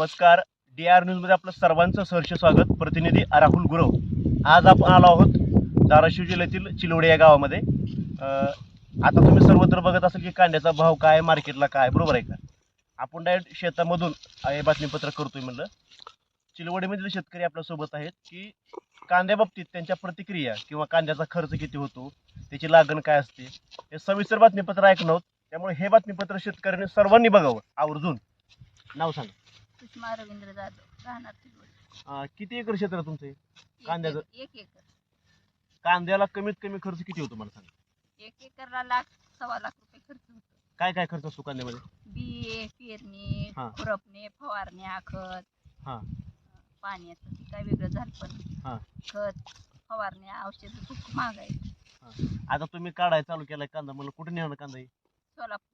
नमस्कार. DR news मध्ये आपलं सर्वांचं सहर्ष स्वागत. प्रतिनिधी राहुल गुरव. आज आपण आलो आहोत धाराशिव जिल्ह्यातील चिलोडी या गावामध्ये. आता तुम्ही सर्वत्र बघत असाल की कांद्याचा भाव काय, मार्केटला काय, बरोबर आहे का? आपण डायरेक्ट शेतामधून हे बातमीपत्र करतोय. म्हणलं चिलवडीमधील शेतकरी आपल्यासोबत आहेत की कांद्या बाबतीत त्यांच्या प्रतिक्रिया किंवा कांद्याचा खर्च किती होतो, त्याची लागण काय असते, हे सविस्तर बातमीपत्र ऐकणं. त्यामुळे हे बातमीपत्र शेतकऱ्यांनी सर्वांनी बघावं आवर्जून. नाव सांगा. सुषमा रवींद्र जाधव, राहणार चिलवडी. किती एकर क्षेत्र आहे तुमचं हे? कांद्याचं? 1 एकर. कांद्याला कमीत कमी खर्च किती होतो मला सांगा? 1 एकरला लाख, 1.25 लाख रुपये खर्च होतो. काय काय खर्च असतो कांद्यामध्ये? बी, पेरणी, हा. खुरपणे, फवारण्या, खत, हा पाण्याचं ते काय वेगळं झालं पण हा खत, फवारण्या, औषध खूप महाग आहे. आता तुम्ही काढाय चालू केलाय कांदा, मला कुठे नेणार कांदा? हे सोलापूर.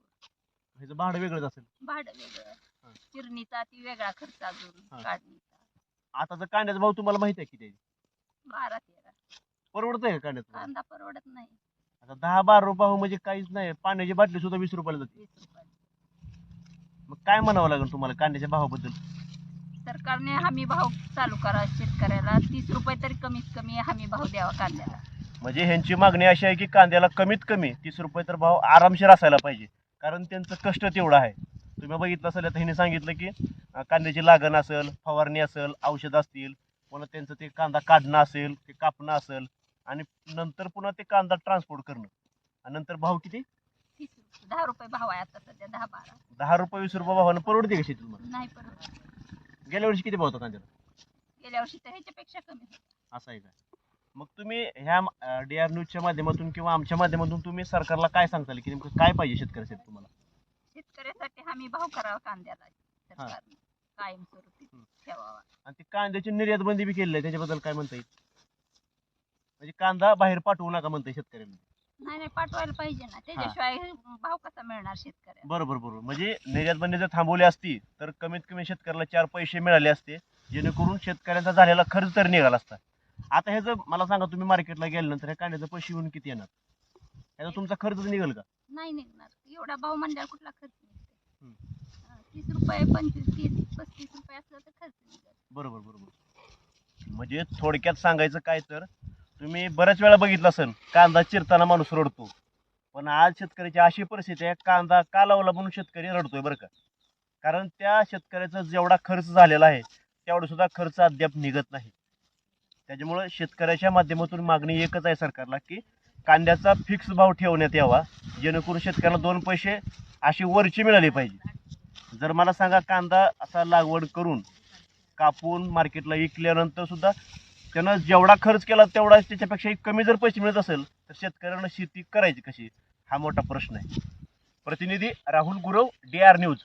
ह्याचं भाडं वेगळंच असेल. भाडं वेगळं, हा. चिरणीचा ती वेगळा खर्च, अजून हा. काढणीचा. आताचा कांद्याचा भाव तुम्हाला माहिती आहे किती आहे? 12-13. परवडत आहे का कांद्याचा भाव? कांदा परवडत नाही. आता 10-12 रुपये भाव म्हणजे काहीच नाही. पाण्याची बाटली सुद्धा 20 रुपयाला जाते. 20 रुपये. मग काय म्हणावं लागेल तुम्हाला कांद्याच्या भावाबद्दल? सरकारने हमी भाव चालू करा शेतकऱ्याला. 30 रुपये तरी कमीत कमी हमी भाव द्यावा कांद्याला. म्हणजे ह्यांची मागणी अशी आहे की कांद्याला कमीत कमी 30 रुपये तर भाव आरामशीर असायला पाहिजे, कारण त्यांचं कष्ट तेवढं आहे. तुम्ही बघितलं असेल, आता ह्यांनी सांगितलं की कांद्याची लागण असेल, फवारणी असेल, औषध असतील, पुन्हा त्यांचं ते कांदा काढणं असेल, ते कापणं असेल, आणि नंतर पुन्हा ते कांदा ट्रान्सपोर्ट करणं, आणि नंतर भाव किती? 30 रुपये. 10 रुपये भाव आहे आता सध्या. 10-12. 10 रुपये 20 रुपये भावानं परवडते का शेतीला? नाही परवडत. गेल्या वर्षी किती भाव होता कांद्याला? गेल्या वर्षी तर ह्याच्यापेक्षा कमी होता. असं आहे का? मग तुम्ही ह्या DR न्यूजच्या माध्यमातून किंवा आमच्या माध्यमातून तुम्ही सरकारला काय सांगताल की नेमकं काय पाहिजे शेतकऱ्यासाठी तुम्हाला? शेतकऱ्यासाठी हमी भाव करावा कांद्याला सरकारने कायमस्वरूपी ठेवावा. आणि ती कांद्याची निर्यात बंदी बी केलेली आहे, त्याच्याबद्दल काय म्हणता येईल? म्हणजे कांदा बाहेर पाठवू नका म्हणताय शेतकऱ्यांना. नाही पाठवायला पाहिजे ना, त्याच्याशिवाय भाव कसा मिळणार शेतकऱ्याला? बरोबर बरोबर. म्हणजे निर्यात बंदी जर थांबवली असती तर कमीत कमी शेतकऱ्याला 4 पैसे मिळाले असते, जेणेकरून शेतकऱ्यांचा झालेला खर्च तर निघाला असता. आता ह्याचं मला सांगा, तुम्ही मार्केटला गेल्यानंतर ह्या कांद्याचे पैसे येऊन किती येणार? ह्याचा तुमचा खर्च निघेल का? नाही निघणार. एवढा भाव म्हणल्यावर कुठला खर्च निघते? 30 रुपये, 25, 30, 35 रुपये असलं तर खर्च निघेल. बरोबर बरोबर. म्हणजे थोडक्यात सांगायचं काय तर, तुम्ही बऱ्याच वेळा बघितलं असेल कांदा चिरताना माणूस रडतो, पण आज शेतकऱ्याची अशी परिस्थिती आहे, कांदा का लावला म्हणून शेतकरी रडतोय बरं का. कारण त्या शेतकऱ्याचा जेवढा खर्च झालेला आहे तेवढा सुद्धा खर्च अद्याप निघत नाही. त्याच्यामुळे शेतकऱ्याच्या माध्यमातून मागणी एकच आहे सरकारला की कांद्याचा फिक्स भाव ठेवण्यात यावा, जेणेकरून शेतकऱ्याला 2 पैसे अशी वरची मिळाली पाहिजे. जर मला सांगा, कांदा असा लागवड करून कापून मार्केटला विकल्यानंतर सुद्धा त्यानं जेवढा खर्च केला तेवढा त्याच्यापेक्षा कमी जर पैसे मिळत असेल तर शेतकऱ्यांना शेती करायची कशी, हा मोठा प्रश्न आहे. प्रतिनिधी राहुल गुरव, DR न्यूज.